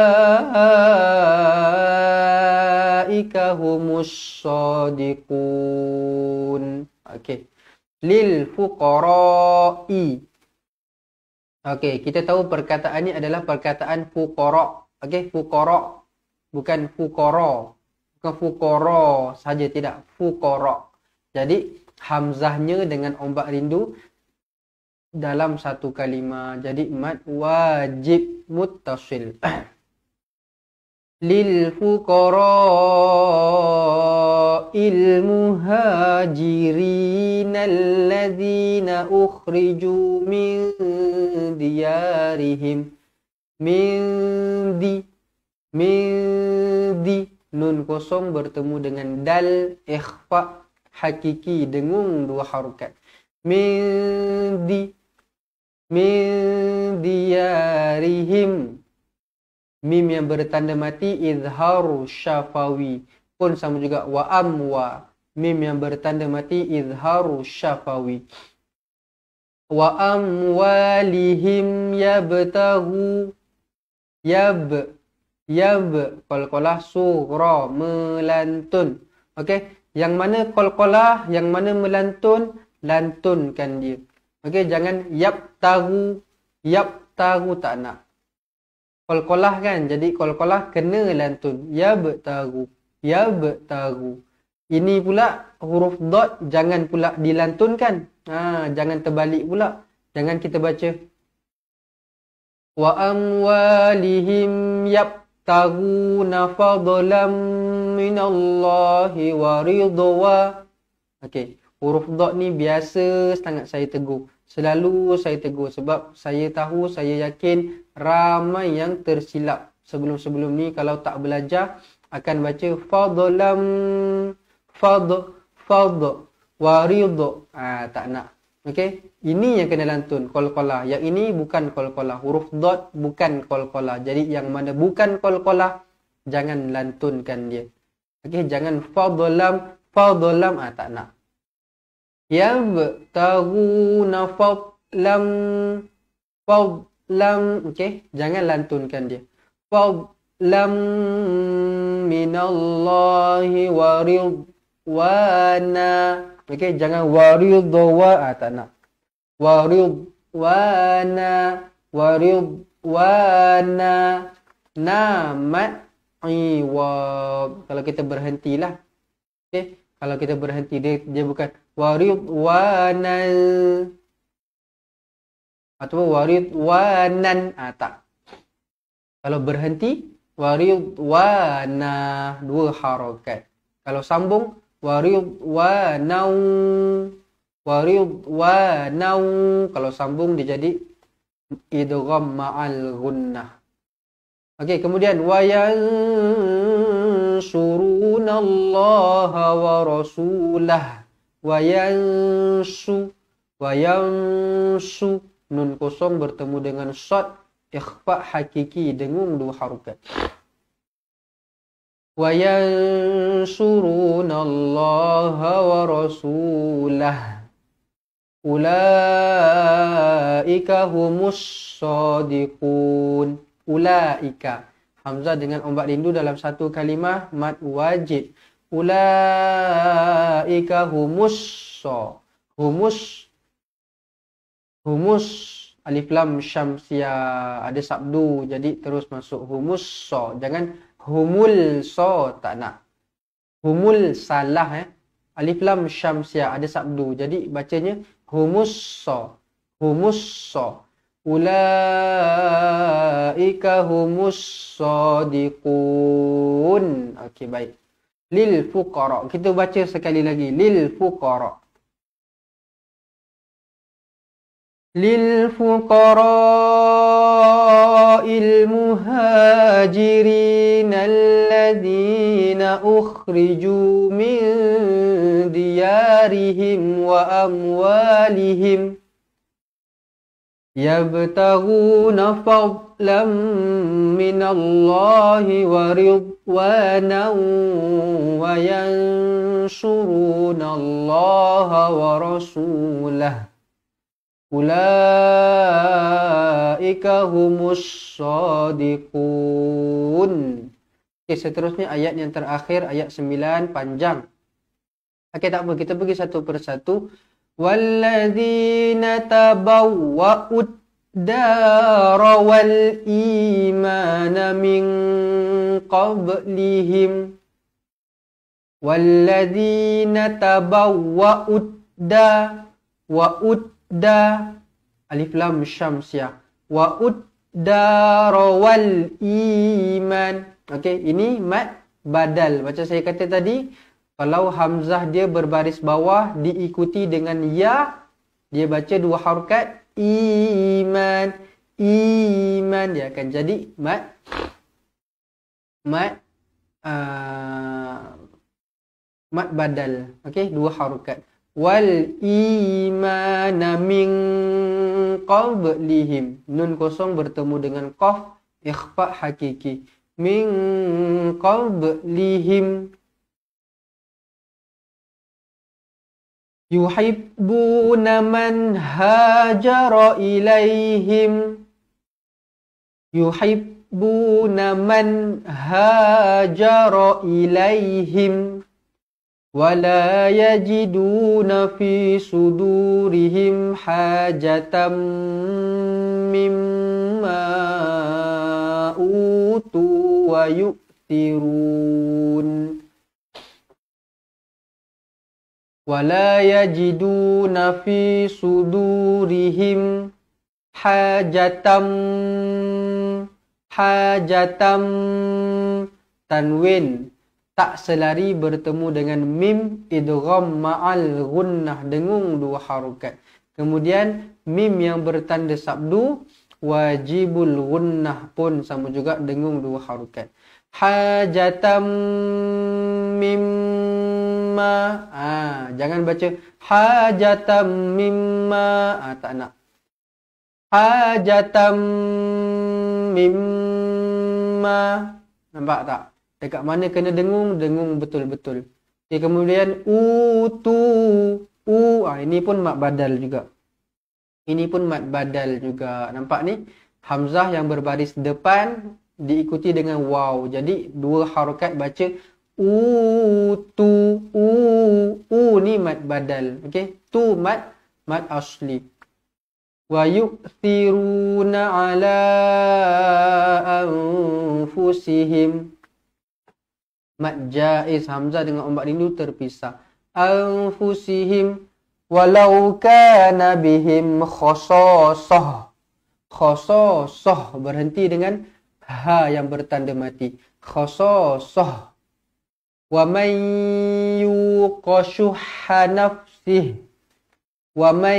[SPEAKER 1] humus shadiqun. Okey. Lil fuqara'i. Okey, kita tahu perkataan ini adalah perkataan fuqara. Okey, fuqara bukan fuqara. Bukan fuqara saja, tidak, fuqara. Jadi hamzahnya dengan ombak rindu dalam satu kalimah. Jadi mad wajib muttasil. lil muhajirin alladzina ukhriju min diyarihim min di nun kosong bertemu dengan dal ikhfa hakiki dengung dua harokat min diyarihim. Mim yang bertanda mati izharu syafawi pun sama juga. Wa amwa, mim yang bertanda mati izharu syafawi. Wa amwalihim yabtaghu qalqalah surah melantun. Okey, yang mana qalqalah, yang mana melantun, lantunkan dia. Okey, jangan yabtaghu tak nak. Qalqalah kan, jadi qalqalah kena lantun. Yabtaghu. Ini pula huruf dot jangan pula dilantunkan. Jangan terbalik pula. Jangan kita baca wa amwalihim yabtaghuna fadlan minallahi wa ridwa. Okey, huruf dot ni biasa sangat saya tegur. Selalu saya tegur sebab saya tahu, saya yakin ramai yang tersilap sebelum-sebelum ni kalau tak belajar akan baca fadlam waridho. Tak nak. Okey, ini yang kena lantun qalqalah. Yang ini bukan qalqalah. Huruf dot bukan qalqalah. Jadi yang mana bukan qalqalah jangan lantunkan dia. Okey, jangan fadlam tak nak. Yabtaghuna fadlam, okey, jangan lantunkan dia. Fadlam minallahi wa ridwana. Okey, jangan waridwa, tak nak. Waridwana namat iwab. Kalau kita berhentilah. Okey, kalau kita berhenti dia bukan waridwanal atau waridwanan, tak. Kalau berhenti waridwana, dua harokat. Kalau sambung waridwanau. Kalau sambung dia jadi idgham ma'al gunnah. Okey, kemudian wayansurunallaha wa rasulah. Wayansu nun kosong bertemu dengan shad ikhfa hakiki dengung dua harokat. Wayansurunallaha wa rasulah ulaika humus shadiqun. Ulaika, hamzah dengan ombak rindu dalam satu kalimah mad wajib. Ulaika humus alif lam syamsiyah ada sabdu, jadi terus masuk humus so. Jangan humul so, tak nak. Humul salah alif lam syamsiyah ada sabdu, jadi bacanya humus so. Ulaika humus shadiqun. Okey, baik. Lil fuqara. Kita baca sekali lagi. Lil fuqara. Lil fuqara'il muhajirin alladzina ukhriju min diyarihim wa amwalihim yabtaghuna fadlan minallahi wa ridwanan wa yansuruna Allaha wa rasulahu ulaika humus shadiqun. Okey, seterusnya ayat yang terakhir, ayat 9 panjang. Okey, tak apa, kita pergi satu persatu. Walladzina tabawwa'ud dara wal imana min qablihim. Walladzina tabawwa'ud da alif lam syamsiyah wa uddara wal iman. Okey, ini mad badal. Macam saya kata tadi, kalau hamzah dia berbaris bawah diikuti dengan ya, dia baca 2 harakat iman, iman, dia akan jadi mad mad badal. Okey, 2 harakat. Wal imana min qablihim. Nun kosong bertemu dengan qaf, ikhfa hakiki. Min qablihim yuhibbuna man hajara ilaihim. Yuhibbuna man hajara ilaihim. ولا يجدون في صدورهم حاجة مما أوتوا ويؤثرون ولا يجدون في صدورهم حاجة tanwin tak selari bertemu dengan mim idgham ma'al gunnah, dengung 2 harakat. Kemudian mim yang bertanda sabdu wajibul gunnah pun sama juga dengung 2 harakat. Hajatam mimma, jangan baca hajatam mimma, tak nak. Hajatam mimma, nampak tak? Dekat mana kena dengung, dengung betul-betul. Okay, kemudian ini pun mad badal juga. Ini pun mad badal juga. Nampak ni? Hamzah yang berbaris depan diikuti dengan waw. Jadi 2 harakat baca ni mad badal. Okey, tu mad asli. Wa yu'thiruna ala anfusihim. Mad jaiz, hamzah dengan ombak rindu terpisah. Anfusihim walau kana bihim khasasah. Khasasah berhenti dengan ha yang bertanda mati. Khasasah. Wa man yuqashuha nafsih. Wa man,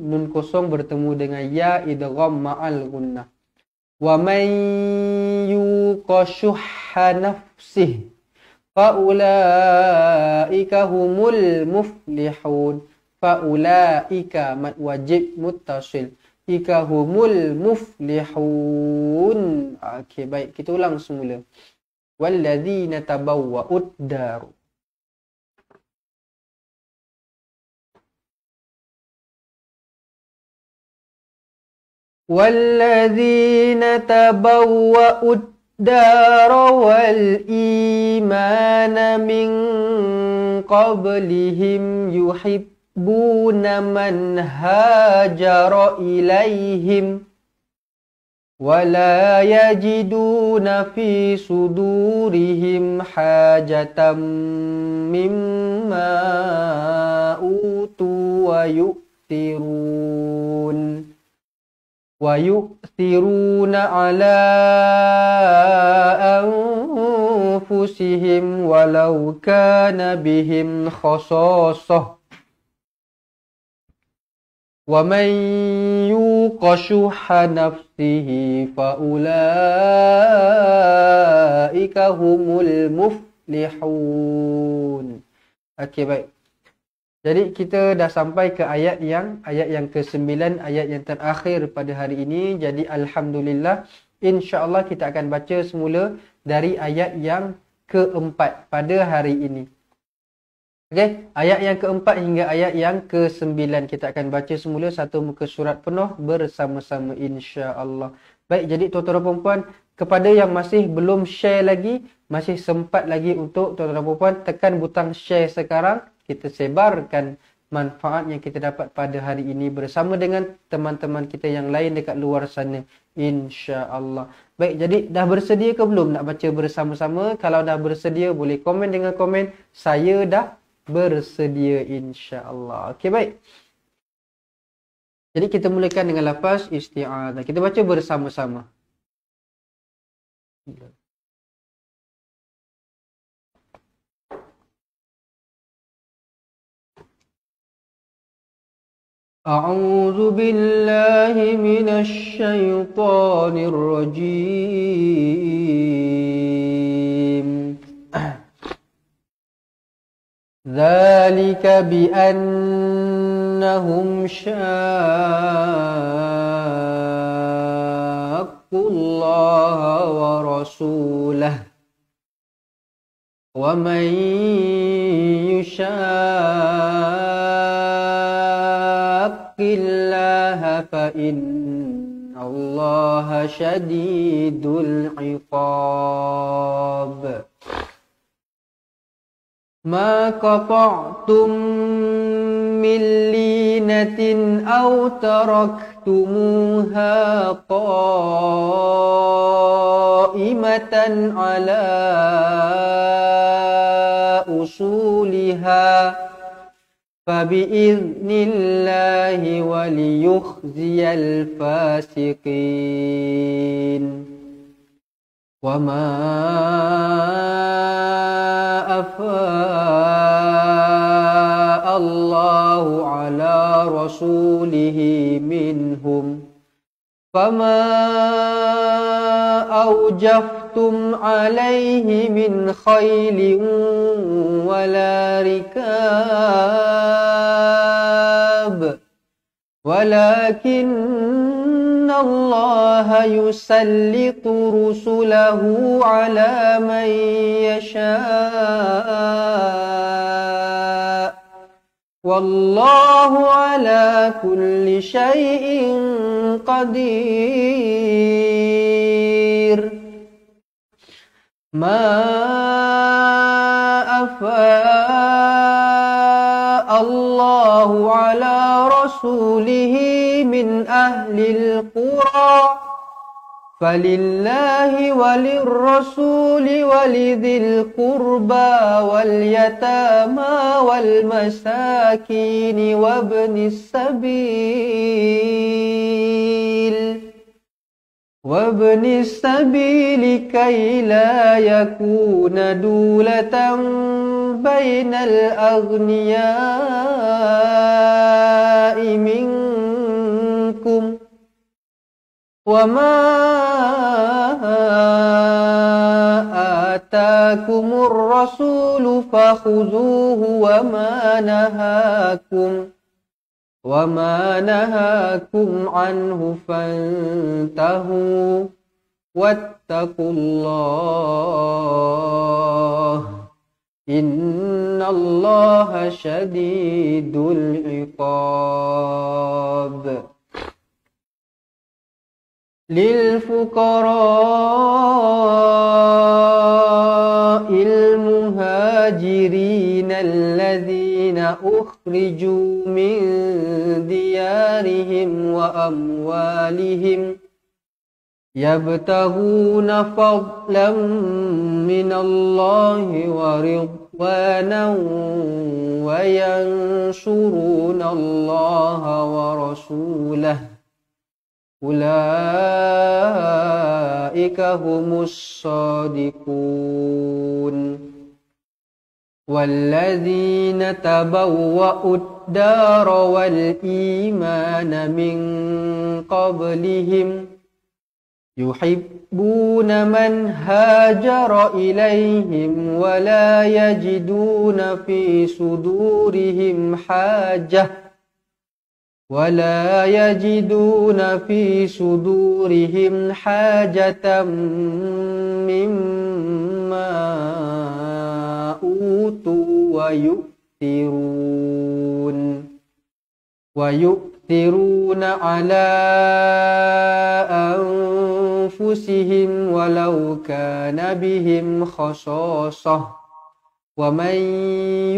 [SPEAKER 1] nun kosong bertemu dengan ya idgham ma'al gunnah. Wa man yuqashuha nafsih faulaika humul muflihun. Faulaika mad wajib muttasil. Ika humul muflihun. Okey, baik, kita ulang semula. Walladzina tabawwa'ud dar. Walladzina tabawwa'ud dar wal imana min qablihim yuhibbuna man hajara ilaihim wala yajiduna fi sudurihim hajatan mimma utu wa yu'thirun ala anfusihim walau kana bihim khasasah. Wa man yuqa shuhha nafsihi faulaika humul muflihun. Okey, baik. Jadi kita dah sampai ke ayat yang ke-9, ayat yang terakhir pada hari ini. Jadi alhamdulillah, insya-Allah kita akan baca semula dari ayat yang ke-4 pada hari ini. Okey, ayat yang ke-4 hingga ayat yang ke-9 kita akan baca semula satu muka surat penuh bersama-sama insya-Allah. Baik, jadi tuan-tuan dan puan-puan, kepada yang masih belum share lagi, masih sempat lagi untuk tuan-tuan dan puan-puan tekan butang share sekarang. Kita sebarkan manfaat yang kita dapat pada hari ini bersama dengan teman-teman kita yang lain dekat luar sana, insya-Allah. Baik, jadi dah bersedia ke belum nak baca bersama-sama? Kalau dah bersedia boleh komen dengan komen saya dah bersedia, insya-Allah. Okey, baik. Jadi kita mulakan dengan lafaz isti'adzah. Kita baca bersama-sama. أعوذ بالله من الشيطان الرجيم. ذلك بأنهم شاقوا الله ورسوله ومن يشاق الله فإن الله شديد العقاب. ما قطعتم من لينة أو تركتموها قائمة على أصولها فبإذن الله وليخزي الفاسقين. وما أفاء الله على رسوله منهم فما أوجفتم عليه من خيل ولا ركاب ولكن الله يسلط رسله على من يشاء والله على كل شيء قدير. ما أفاء الله على رسوله من أهل القرى فلله وللرسول ولذي القربى واليتامى والمساكين وابن السبيل كي لا يكون دولة بين الأغنياء منكم وما آتاكم الرسول فخذوه وما نهاكم عنه فانتهوا واتقوا الله إن الله شديد العقاب. للفقراء المهاجرين الذين أخرجوا من ديارهم وأموالهم يبتغون فضلا من الله ورضوانا وينصرون الله ورسوله أولئك هم الصادقون. والذين تبوأوا الدار والإيمان من قبلهم يحبون من هاجر إليهم ولا يجدون في صدورهم حاجة مما أوتوا ويؤثرون على أنفسهم ولو كان بهم خصاصة ومن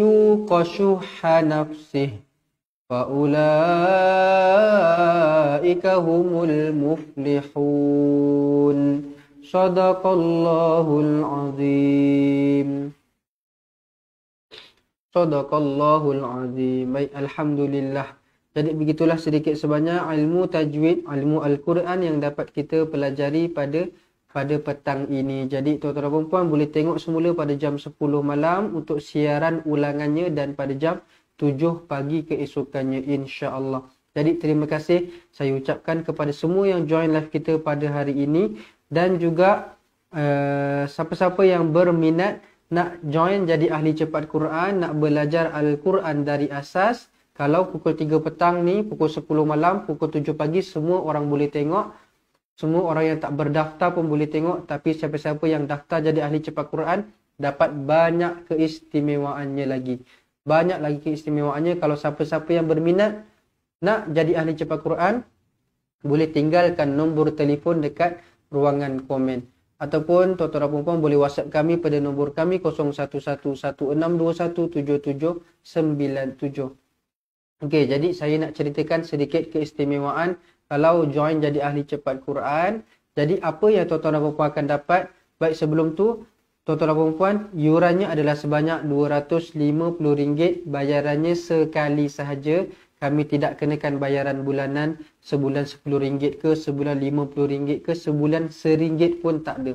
[SPEAKER 1] يوق شح نفسه فأولئك هم المفلحون. صدق الله العظيم. Sadaqallahul azim. Baik, alhamdulillah. Jadi begitulah sedikit sebanyak ilmu tajwid, ilmu Al-Quran yang dapat kita pelajari pada petang ini. Jadi tuan-tuan dan puan boleh tengok semula pada jam 10 malam untuk siaran ulangannya dan pada jam 7 pagi keesokannya insya-Allah. Jadi terima kasih saya ucapkan kepada semua yang join live kita pada hari ini, dan juga siapa-siapa yang berminat nak join jadi ahli cepat Quran, nak belajar Al-Quran dari asas. Kalau pukul 3 petang ni, pukul 10 malam, pukul 7 pagi, semua orang boleh tengok. Semua orang yang tak berdaftar pun boleh tengok. Tapi siapa-siapa yang daftar jadi ahli cepat Quran dapat banyak keistimewaannya lagi. Banyak lagi keistimewaannya. Kalau siapa-siapa yang berminat nak jadi ahli cepat Quran, boleh tinggalkan nombor telefon dekat ruangan komen. Ataupun tuan-tuan dan puan-puan boleh WhatsApp kami pada nombor kami 0111621797. Okey, jadi saya nak ceritakan sedikit keistimewaan kalau join jadi ahli cepat Quran. Jadi apa yang tuan-tuan dan puan-puan akan dapat? Baik, sebelum tu, tuan-tuan dan puan-puan, yurannya adalah sebanyak RM250. Bayarannya sekali sahaja. Kami tidak kenakan bayaran bulanan, sebulan RM10 ke, sebulan RM50 ke, sebulan RM1 pun tak ada.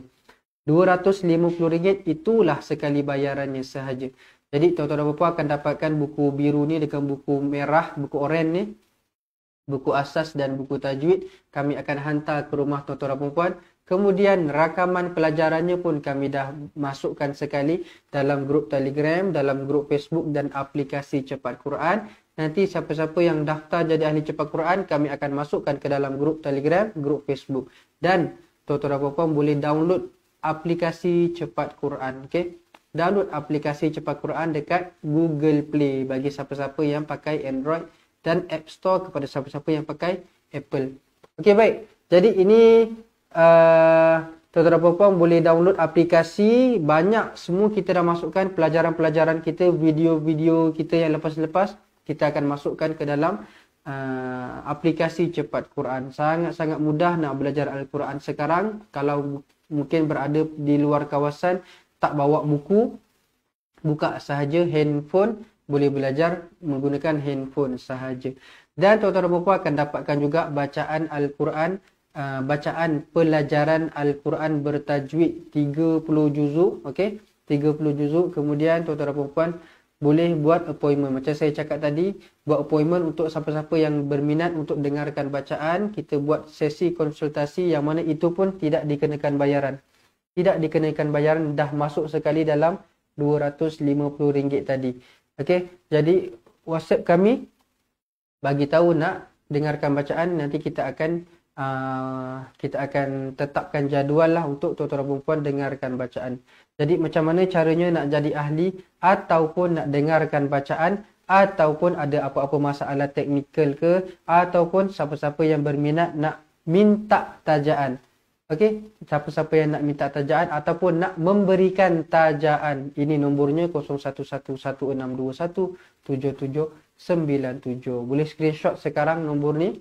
[SPEAKER 1] RM250 itulah sekali bayarannya sahaja. Jadi tuan-tuan dan puan-puan akan dapatkan buku biru ni dengan buku merah, buku oranye ni, buku asas dan buku tajwid. Kami akan hantar ke rumah tuan-tuan dan puan-puan. Kemudian rakaman pelajarannya pun kami dah masukkan sekali dalam grup Telegram, dalam grup Facebook dan aplikasi Cepat Quran. Nanti siapa-siapa yang daftar jadi ahli cepat Quran, kami akan masukkan ke dalam grup Telegram, grup Facebook. Dan tuan-tuan dan puan-puan boleh download aplikasi Cepat Quran. Okay? Download aplikasi Cepat Quran dekat Google Play bagi siapa-siapa yang pakai Android, dan App Store kepada siapa-siapa yang pakai Apple. Okey, baik. Jadi ini tuan-tuan dan puan-puan boleh download aplikasi. Banyak semua kita dah masukkan pelajaran-pelajaran kita, video-video kita yang lepas-lepas. Kita akan masukkan ke dalam aplikasi Cepat Quran. Sangat-sangat mudah nak belajar Al-Quran sekarang. Kalau mungkin berada di luar kawasan, tak bawa buku, buka sahaja handphone, boleh belajar menggunakan handphone sahaja. Dan tuan-tuan dan puan-puan akan dapatkan juga bacaan Al-Quran, bacaan pelajaran Al-Quran bertajwid 30 juzuk. Okey, 30 juzuk. Kemudian tuan-tuan dan puan-puan boleh buat appointment. Macam saya cakap tadi, buat appointment untuk siapa-siapa yang berminat untuk dengarkan bacaan. Kita buat sesi konsultasi yang mana itu pun tidak dikenakan bayaran. Tidak dikenakan bayaran, dah masuk sekali dalam RM250 tadi. Okey, jadi WhatsApp kami bagi tahu nak dengarkan bacaan. Nanti kita akan tetapkan jadual lah untuk tuan-tuan dan puan-puan dengarkan bacaan. Jadi macam mana caranya nak jadi ahli ataupun nak dengarkan bacaan, ataupun ada apa-apa masalah teknikal ke, ataupun siapa-siapa yang berminat nak minta tajaan. Okey, siapa-siapa yang nak minta tajaan ataupun nak memberikan tajaan, ini nombornya 0111621797. Boleh screenshot sekarang nombor ni.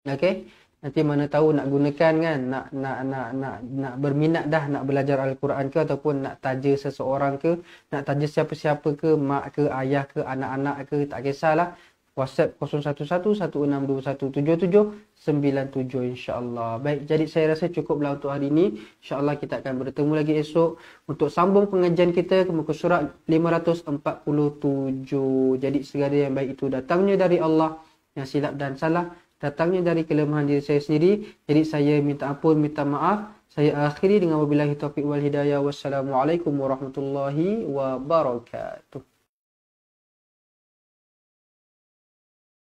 [SPEAKER 1] Okey. Nanti mana tahu nak gunakan kan, nak berminat dah nak belajar Al-Quran ke, ataupun nak taja seseorang ke, nak taja siapa-siapa ke, mak ke, ayah ke, anak-anak ke, tak kisahlah. WhatsApp 0111621797 insya-Allah. Baik, jadi saya rasa cukuplah untuk hari ini. Insya-Allah kita akan bertemu lagi esok untuk sambung pengajian kita ke muka surat 547. Jadi segala yang baik itu datangnya dari Allah, yang silap dan salah datangnya dari kelemahan diri saya sendiri. Jadi saya minta ampun, minta maaf. Saya akhiri dengan wabillahi taufiq wal hidayah. Wassalamualaikum warahmatullahi wabarakatuh.